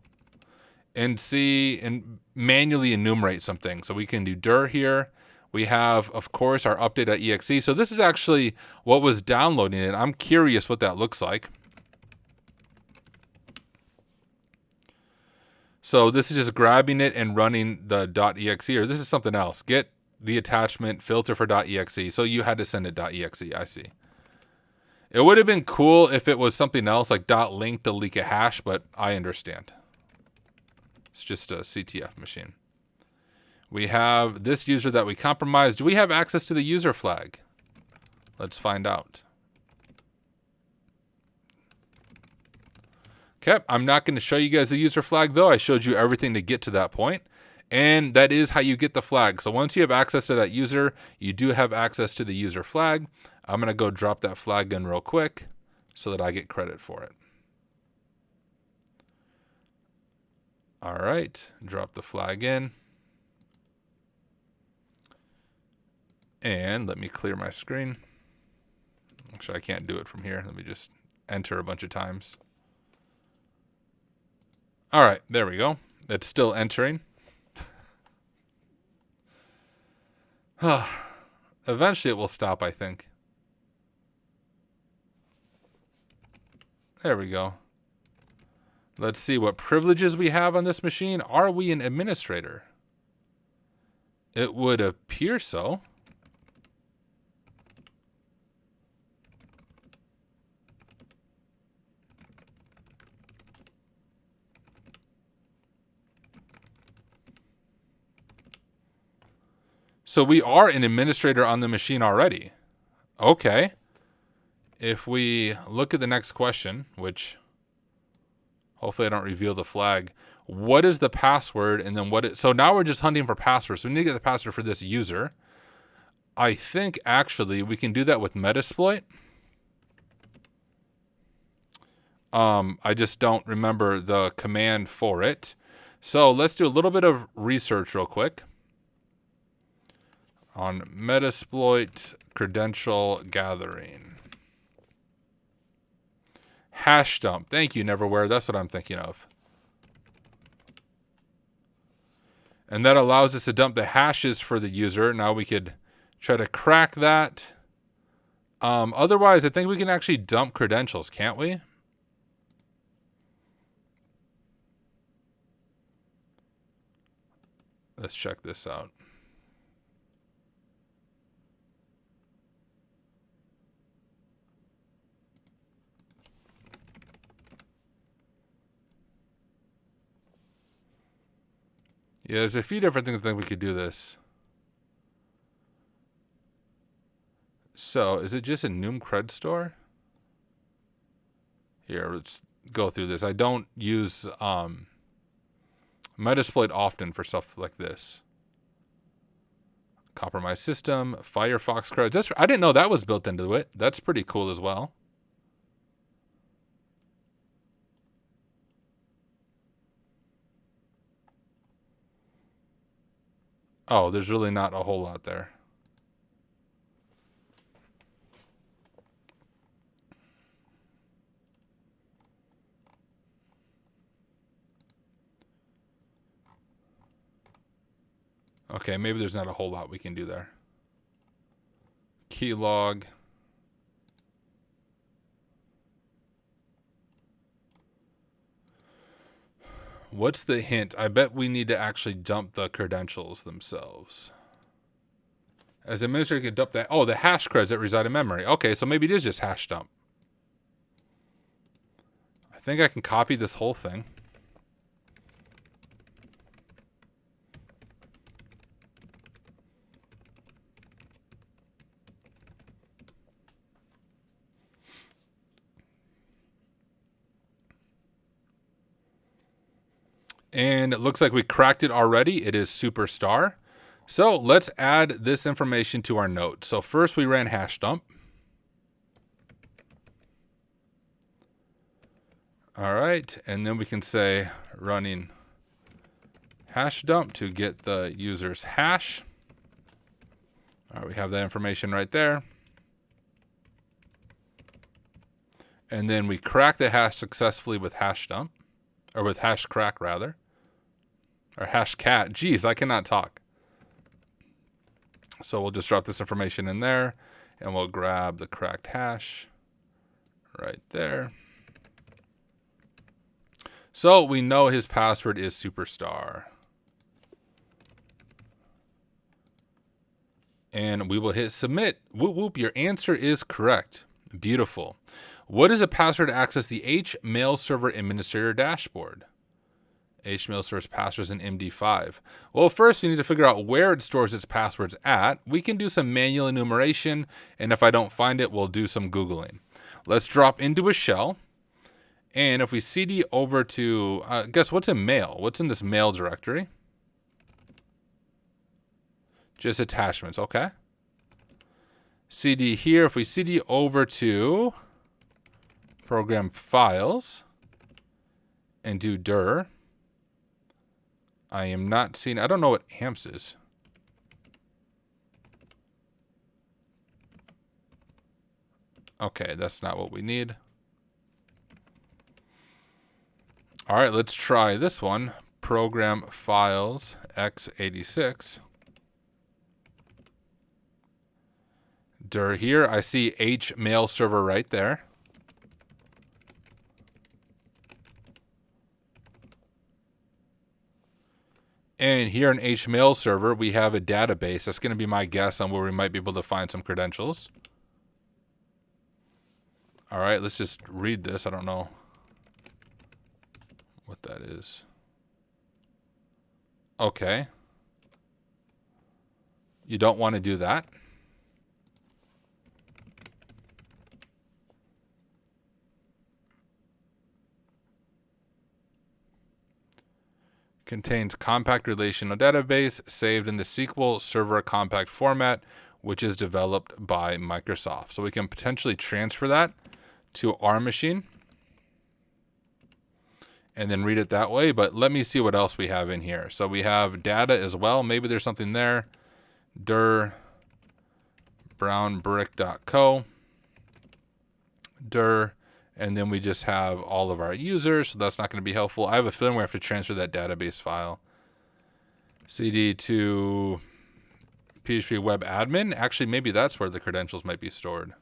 and see and manually enumerate some things. So we can do dir here. We have, of course, our update.exe. So this is actually what was downloading it. I'm curious what that looks like. So this is just grabbing it and running the .exe, or this is something else. Get the attachment, filter for .exe. So you had to send it .exe, I see. It would have been cool if it was something else like .link to leak a hash, but I understand. It's just a CTF machine. We have this user that we compromised. Do we have access to the user flag? Let's find out. Okay, I'm not going to show you guys the user flag though. I showed you everything to get to that point. And that is how you get the flag. So once you have access to that user, you do have access to the user flag. I'm going to go drop that flag in real quick so that I get credit for it. All right, drop the flag in. And let me clear my screen. Actually, I can't do it from here. Let me just enter a bunch of times. All right, there we go. It's still entering. Eventually it will stop, I think. There we go. Let's see what privileges we have on this machine. Are we an administrator? It would appear so. So we are an administrator on the machine already. Okay. If we look at the next question, which hopefully I don't reveal the flag. What is the password? And then what is, so now we're just hunting for passwords. So we need to get the password for this user. I think actually we can do that with Metasploit. I just don't remember the command for it. So let's do a little bit of research real quick on Metasploit credential gathering. Hash dump. Thank you, Neverwhere. That's what I'm thinking of. And that allows us to dump the hashes for the user. Now we could try to crack that. Otherwise, I think we can actually dump credentials, can't we? Let's check this out. Yeah, there's a few different things I think we could do this. So, is it just a Noom Cred store? Here, let's go through this. I don't use Metasploit often for stuff like this. Compromise system, Firefox credits. I didn't know that was built into it. That's pretty cool as well. Oh, there's really not a whole lot there. Okay, maybe there's not a whole lot we can do there. Keylog. What's the hint? I bet we need to actually dump the credentials themselves. As administrator, you can dump that. Oh, the hash creds that reside in memory. Okay, so maybe it is just hash dump. I think I can copy this whole thing. And it looks like we cracked it already. It is superstar. So let's add this information to our node. So first we ran hash dump. All right. And then we can say running hash dump to get the user's hash. All right, we have that information right there. And then we crack the hash successfully with hash dump, or with hash crack rather. Or hash cat. Geez, I cannot talk. So we'll just drop this information in there, and we'll grab the cracked hash right there. So we know his password is superstar. And we will hit submit. Whoop, whoop, your answer is correct. Beautiful. What is a password to access the Hmailserver administrator dashboard? Hmailserver's password is an MD5. Well, first we need to figure out where it stores its passwords at. We can do some manual enumeration, and if I don't find it, we'll do some Googling. Let's drop into a shell. And if we cd over to, guess what's in mail? What's in this mail directory? Just attachments, okay. CD here, if we cd over to program files and do dir, I am not seeing, I don't know what amps is. Okay, that's not what we need. All right, let's try this one. Program files x86. Dir here, I see Hmailserver right there. And here in Hmailserver, we have a database. That's going to be my guess on where we might be able to find some credentials. All right, let's just read this. I don't know what that is. Okay. You don't want to do that. Contains compact relational database saved in the SQL Server compact format, which is developed by Microsoft. So we can potentially transfer that to our machine and then read it that way. But let me see what else we have in here. So we have data as well. Maybe there's something there. dir brownbrick.co dir. And then we just have all of our users, so that's not going to be helpful. I have a feeling we have to transfer that database file. CD to PHP web admin. Actually, maybe that's where the credentials might be stored.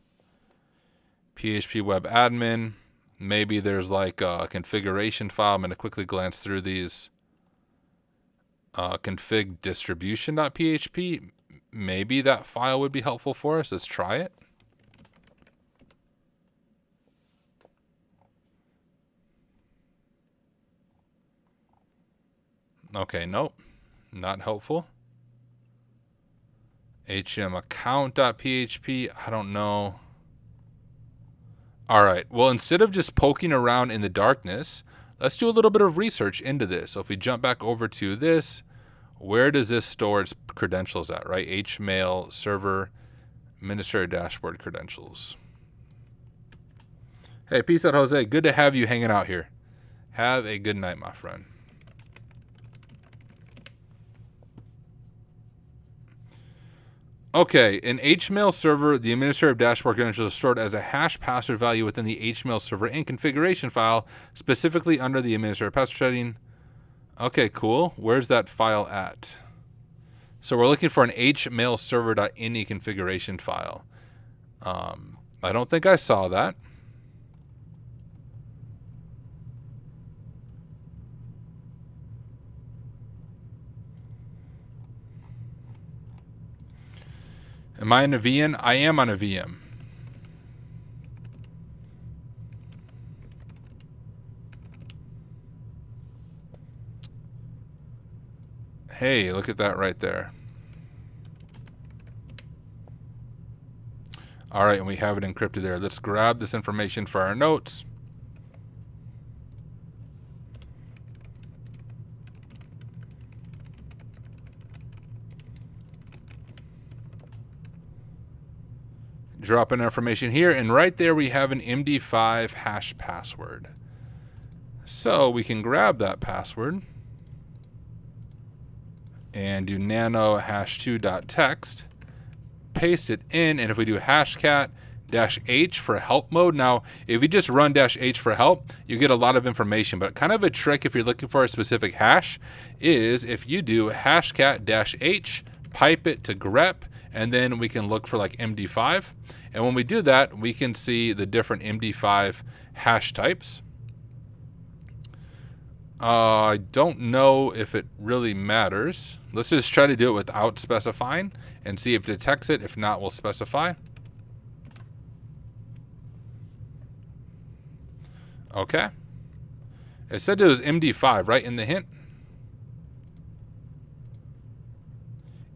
PHP web admin. Maybe there's like a configuration file. I'm going to quickly glance through these. Config distribution.php. Maybe that file would be helpful for us. Let's try it. Okay, nope, not helpful. hmaccount.php, I don't know. All right, well, instead of just poking around in the darkness, let's do a little bit of research into this. So if we jump back over to this, where does this store its credentials at, right? Hmailserver administrator dashboard credentials. Hey, peace out, Jose. Good to have you hanging out here. Have a good night, my friend. Okay, in Hmailserver, the administrative dashboard credentials are stored as a hash password value within the Hmailserver and configuration file, specifically under the administrative password setting. Okay, cool. Where's that file at? So we're looking for an hmailserver.ini configuration file. I don't think I saw that. Am I in a VM? I am on a VM. Hey, look at that right there. All right, and we have it encrypted there. Let's grab this information for our notes. Drop in information here, and right there we have an MD5 hash password. So we can grab that password and do nano hash2.text, paste it in, and if we do hashcat -h for help mode. Now, if you just run -h for help, you get a lot of information, but kind of a trick if you're looking for a specific hash is if you do hashcat -h, pipe it to grep, and then we can look for like MD5. And when we do that, we can see the different MD5 hash types. I don't know if it really matters. Let's just try to do it without specifying and see if it detects it. If not, we'll specify. Okay. It said it was MD5, right, in the hint?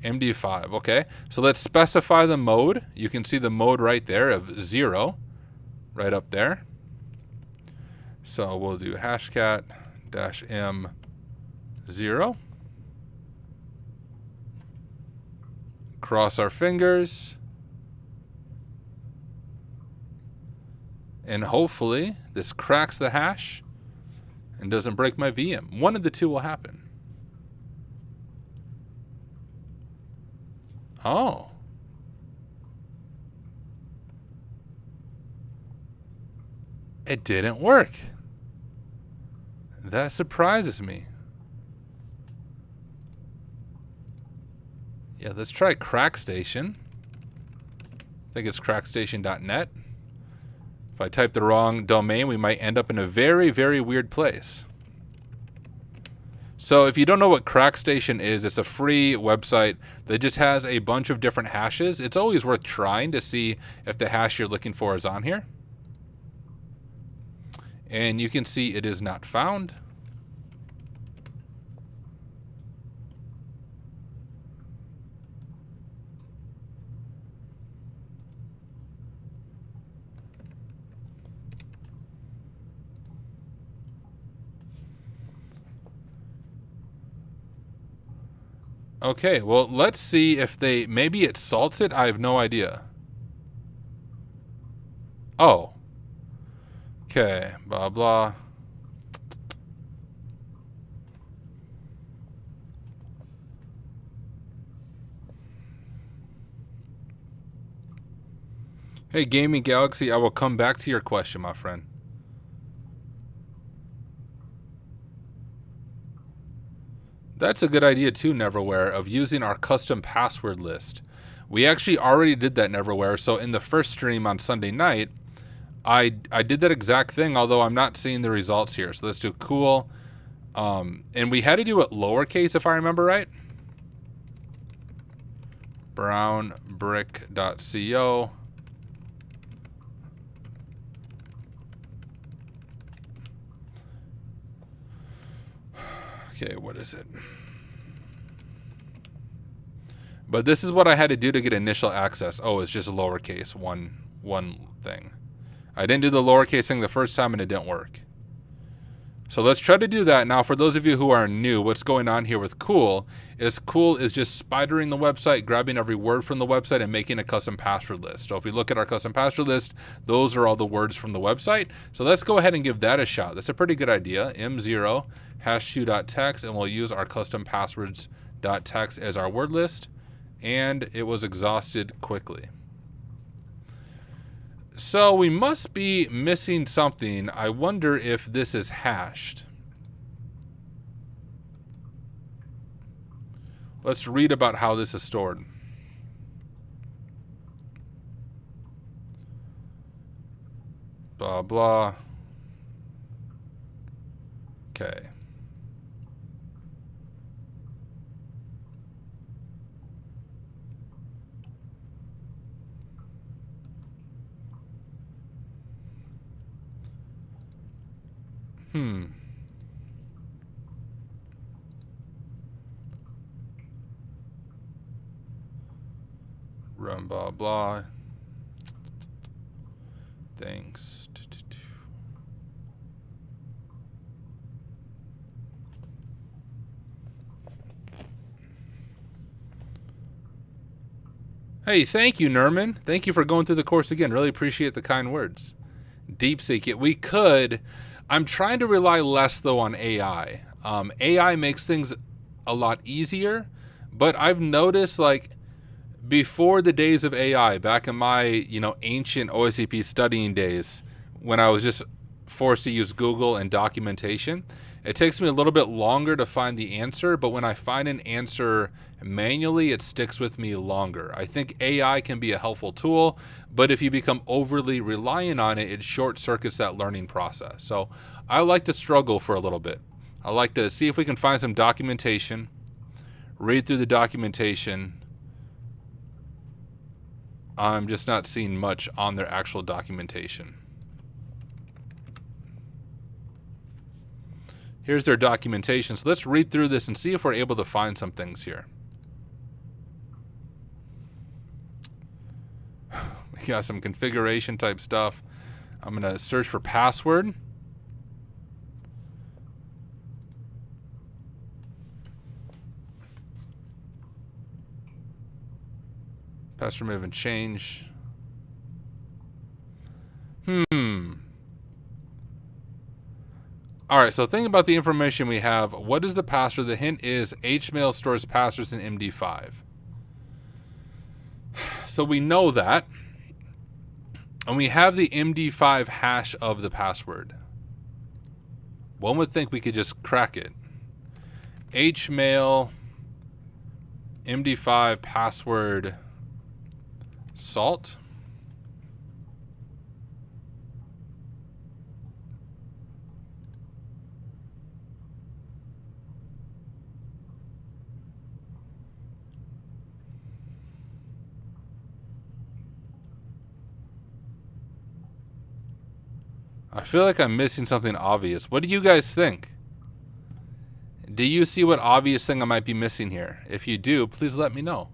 MD5, okay. So let's specify the mode. You can see the mode right there of 0, right up there. So we'll do hashcat-m0. Cross our fingers. And hopefully this cracks the hash and doesn't break my VM. One of the two will happen. Oh. It didn't work. That surprises me. Yeah, let's try CrackStation. I think it's crackstation.net. If I type the wrong domain, we might end up in a very, very weird place. So if you don't know what CrackStation is, it's a free website that just has a bunch of different hashes. It's always worth trying to see if the hash you're looking for is on here. And you can see it is not found. Okay, well, let's see if they... Maybe it salts it? I have no idea. Oh. Okay, blah, blah. Hey, Gaming Galaxy, I will come back to your question, my friend. That's a good idea too, Neverwhere, of using our custom password list. We actually already did that, Neverwhere. So in the first stream on Sunday night, I did that exact thing, although I'm not seeing the results here. So let's do cool. And we had to do it lowercase, if I remember right. brownbrick.co. Okay, what is it? But this is what I had to do to get initial access. Oh, it's just lowercase, one thing. I didn't do the lowercase thing the first time and it didn't work. So let's try to do that. Now, for those of you who are new, what's going on here with Cool is just spidering the website, grabbing every word from the website and making a custom password list. So if we look at our custom password list, those are all the words from the website. So let's go ahead and give that a shot. That's a pretty good idea. M0 hash2.txt, and we'll use our custom passwords.txt as our word list. And it was exhausted quickly. So we must be missing something. I wonder if this is hashed. Let's read about how this is stored. Blah, blah. Okay. Run blah blah. Thanks. Hey, thank you, Nerman. Thank you for going through the course again. Really appreciate the kind words. DeepSeek it. We could. I'm trying to rely less, though, on AI. AI makes things a lot easier, but I've noticed, like, before the days of AI, back in my, ancient OSCP studying days, when I was just forced to use Google and documentation, It takes me a little bit longer to find the answer, but when I find an answer manually, it sticks with me longer. I think AI can be a helpful tool, but if you become overly reliant on it, it short circuits that learning process. So I like to struggle for a little bit. I like to see if we can find some documentation, read through the documentation. I'm just not seeing much on their actual documentation. Here's their documentation. So let's read through this and see if we're able to find some things here. We got some configuration type stuff. I'm going to search for password. Password remove and change. All right, so think about the information we have. What is the password? The hint is Hmail stores passwords in MD5. So we know that. And we have the MD5 hash of the password. One would think we could just crack it. Hmail MD5 password salt. I feel like I'm missing something obvious. What do you guys think? Do you see what obvious thing I might be missing here? If you do, please let me know.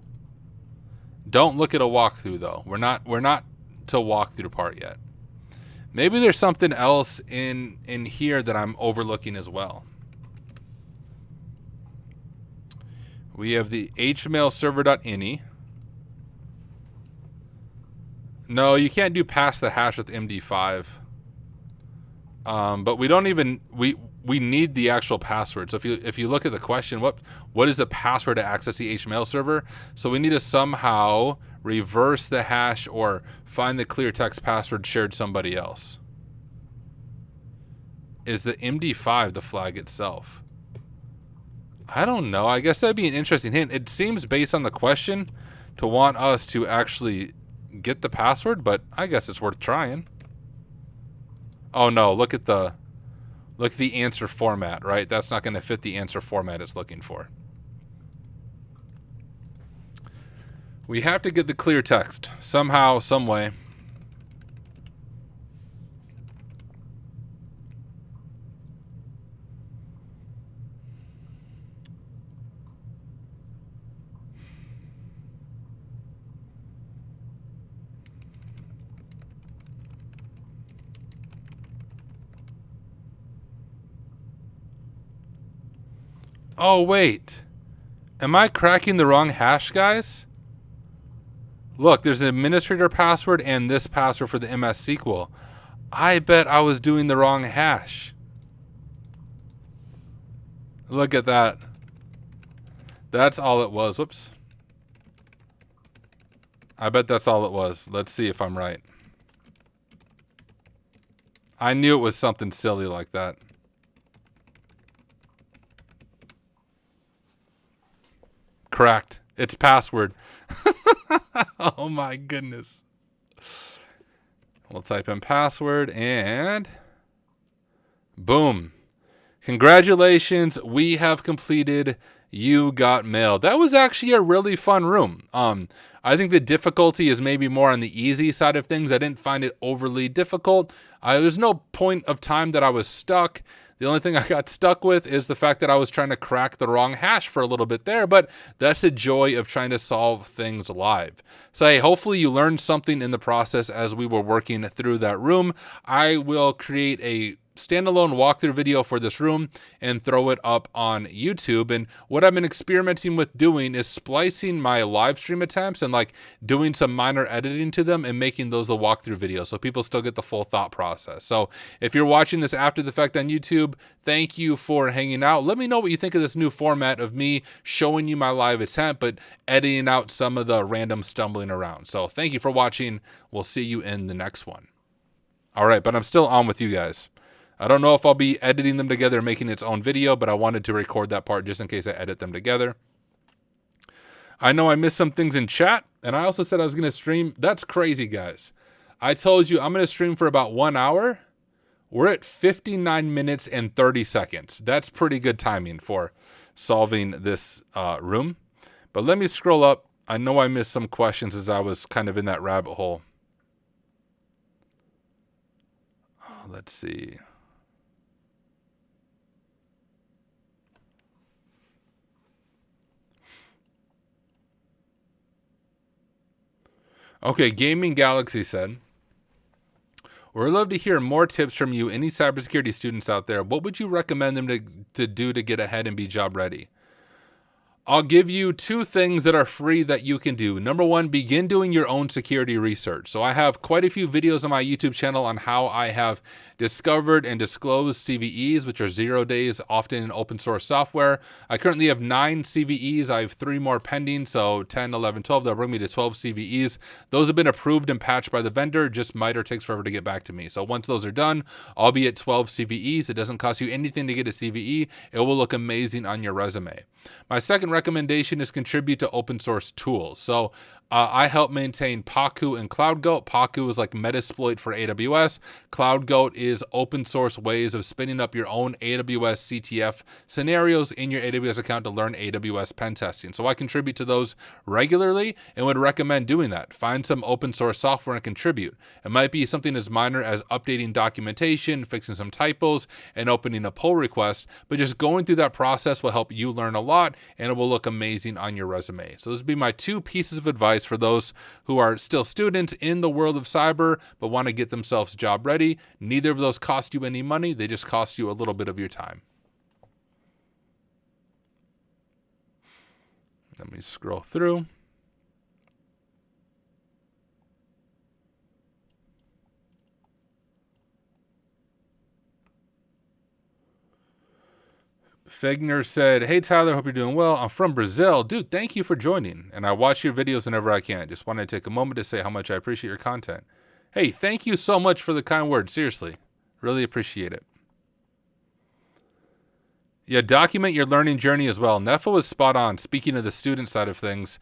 Don't look at a walkthrough though. We're not to walkthrough part yet. Maybe there's something else in here that I'm overlooking as well. We have the Hmailserver.ini. No, you can't do pass the hash with MD5. But we don't even we need the actual password. So if you look at the question, what is the password to access the Hmail server? So we need to somehow reverse the hash or find the clear text password shared somebody else. Is the MD5 the flag itself? I don't know. I guess that'd be an interesting hint. It seems based on the question to want us to actually get the password, but I guess it's worth trying. Oh no, look at the answer format, right? That's not going to fit the answer format it's looking for. We have to get the clear text somehow, some way. Oh, wait. Am I cracking the wrong hash, guys? Look, there's an administrator password and this password for the MS SQL. I bet I was doing the wrong hash. Look at that. That's all it was. Whoops. I bet that's all it was. Let's see if I'm right. I knew it was something silly like that. Correct. It's password. Oh my goodness. We'll type in password and boom. Congratulations. We have completed You Got Mail. That was actually a really fun room. I think the difficulty is maybe more on the easy side of things. I didn't find it overly difficult. There's no point of time that I was stuck. The only thing I got stuck with is the fact that I was trying to crack the wrong hash for a little bit there, but that's the joy of trying to solve things live. So hey, hopefully you learned something in the process as we were working through that room. I will create a standalone walkthrough video for this room and throw it up on YouTube. And what I've been experimenting with doing is splicing my live stream attempts and like doing some minor editing to them and making those the walkthrough videos so people still get the full thought process. So if you're watching this after the fact on YouTube, thank you for hanging out. Let me know what you think of this new format of me showing you my live attempt, but editing out some of the random stumbling around. So thank you for watching. We'll see you in the next one. All right, but I'm still on with you guys. I don't know if I'll be editing them together and making its own video, but I wanted to record that part just in case I edit them together. I know I missed some things in chat, and I also said I was going to stream. That's crazy, guys. I told you I'm going to stream for about 1 hour. We're at 59 minutes and 30 seconds. That's pretty good timing for solving this room. But let me scroll up. I know I missed some questions as I was kind of in that rabbit hole. Let's see. Okay, Gaming Galaxy said, we'd love to hear more tips from you, any cybersecurity students out there. What would you recommend them to do to get ahead and be job ready? I'll give you 2 things that are free that you can do. Number 1, begin doing your own security research. So I have quite a few videos on my YouTube channel on how I have discovered and disclosed CVEs, which are 0 days, often in open source software. I currently have 9 CVEs. I have 3 more pending, so 10, 11, 12. That'll bring me to 12 CVEs. Those have been approved and patched by the vendor, just might or takes forever to get back to me. So once those are done, I'll be at 12 CVEs. It doesn't cost you anything to get a CVE. It will look amazing on your resume. My second recommendation is contribute to open source tools. So I help maintain Paku and CloudGoat. Paku is like Metasploit for AWS. CloudGoat is open source ways of spinning up your own AWS CTF scenarios in your AWS account to learn AWS pen testing. So I contribute to those regularly and would recommend doing that. Find some open source software and contribute. It might be something as minor as updating documentation, fixing some typos, and opening a pull request, but just going through that process will help you learn a lot and it will look amazing on your resume. So those would be my 2 pieces of advice for those who are still students in the world of cyber but want to get themselves job ready. Neither of those cost you any money. They just cost you a little bit of your time. Let me scroll through. Fegner said, hey, Tyler, hope you're doing well. I'm from Brazil. Dude, thank you for joining. And I watch your videos whenever I can. Just wanted to take a moment to say how much I appreciate your content. Hey, thank you so much for the kind words. Seriously. Really appreciate it. Yeah, document your learning journey as well. Nefa was spot on. Speaking of the student side of things,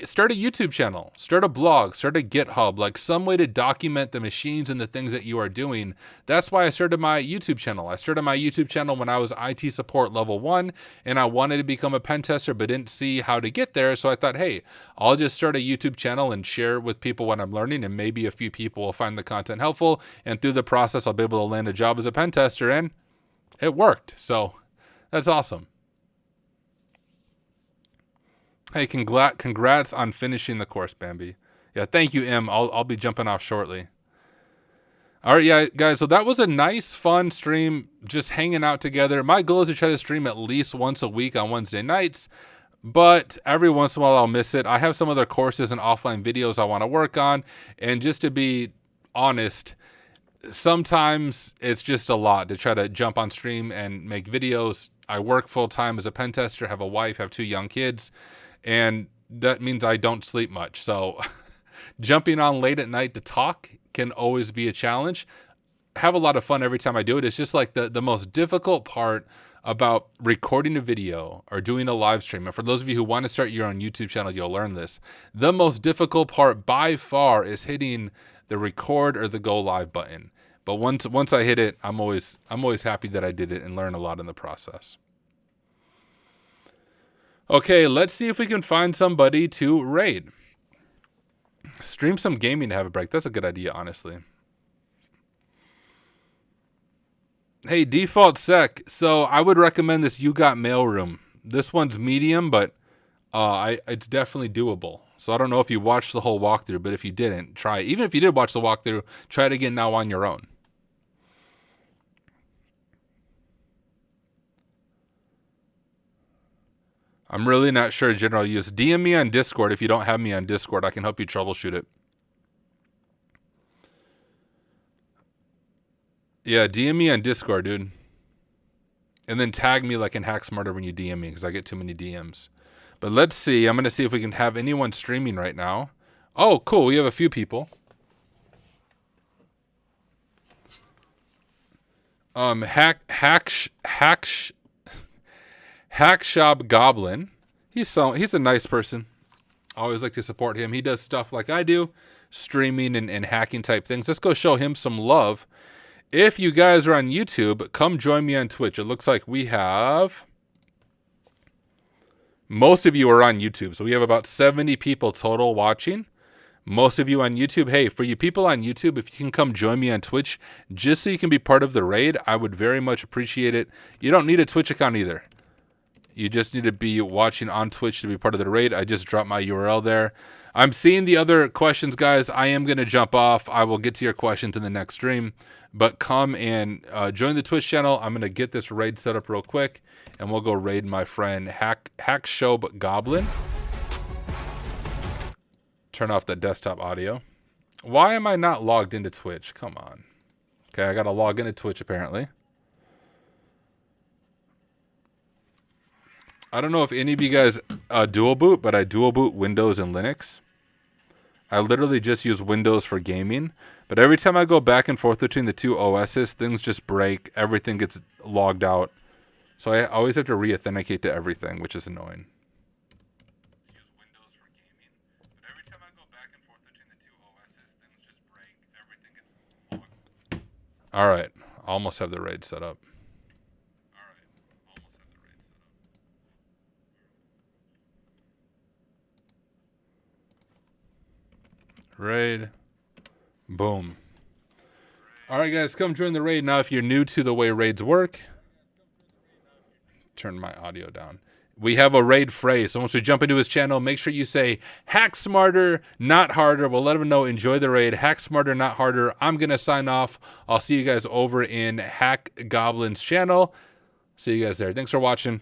start a YouTube channel, start a blog, start a GitHub, like some way to document the machines and the things that you are doing. That's why I started my YouTube channel. I started my YouTube channel when I was IT support level 1 and I wanted to become a pen tester but didn't see how to get there. So I thought, hey, I'll just start a YouTube channel and share with people what I'm learning, and maybe a few people will find the content helpful. And through the process, I'll be able to land a job as a pen tester, and it worked. So that's awesome. Hey, congrats on finishing the course, Bambi. Yeah, thank you, Em. I'll be jumping off shortly. All right, yeah, guys, so that was a nice, fun stream, just hanging out together. My goal is to try to stream at least once a week on Wednesday nights, but every once in a while I'll miss it. I have some other courses and offline videos I want to work on, and just to be honest, sometimes it's just a lot to try to jump on stream and make videos. I work full-time as a pen tester, have a wife, have 2 young kids, and that means I don't sleep much. So jumping on late at night to talk can always be a challenge. Have a lot of fun every time I do it. It's just like the most difficult part about recording a video or doing a live stream. And for those of you who want to start your own YouTube channel, you'll learn this. The most difficult part by far is hitting the record or the go live button. But once I hit it, I'm always happy that I did it and learn a lot in the process. Okay, let's see if we can find somebody to raid. Stream some gaming to have a break. That's a good idea, honestly. Hey, default sec. So I would recommend this You Got Mail room. This one's medium, but it's definitely doable. So I don't know if you watched the whole walkthrough, but if you didn't, try it. Even if you did watch the walkthrough, try it again now on your own. I'm really not sure general use. DM me on Discord if you don't have me on Discord. I can help you troubleshoot it. Yeah, DM me on Discord, dude. And then tag me like in Hack Smarter when you DM me, because I get too many DMs. But let's see. I'm going to see if we can have anyone streaming right now. Oh, cool. We have a few people. Hack Shop Goblin. He's a nice person. I always like to support him. He does stuff like I do, streaming and hacking type things. Let's go show him some love. If you guys are on YouTube, come join me on Twitch. It looks like we have... Most of you are on YouTube, so we have about 70 people total watching. Most of you on YouTube. Hey, for you people on YouTube, if you can come join me on Twitch, just so you can be part of the raid, I would very much appreciate it. You don't need a Twitch account either. You just need to be watching on Twitch to be part of the raid. I just dropped my URL there. I'm seeing the other questions, guys. I am going to jump off. I will get to your questions in the next stream. But come and join the Twitch channel. I'm going to get this raid set up real quick, and we'll go raid my friend Hack Show Goblin. Turn off the desktop audio. Why am I not logged into Twitch? Come on. Okay, I got to log into Twitch apparently. I don't know if any of you guys dual boot, but I dual boot Windows and Linux. I literally just use Windows for gaming, but every time I go back and forth between the two OSs, things just break. Everything gets logged out. So I always have to re-authenticate to everything, which is annoying. Use Windows for gaming, but every time I go back and forth between the two OSs, things just break. Everything gets logged. All right, I almost have the raid set up. Raid. Boom. All right, guys, come join the raid. Now, if you're new to the way raids work, turn my audio down. We have a raid phrase. So once we jump into his channel, make sure you say, hack smarter, not harder. We'll let him know, enjoy the raid. Hack smarter, not harder. I'm going to sign off. I'll see you guys over in Hack Goblin's channel. See you guys there. Thanks for watching.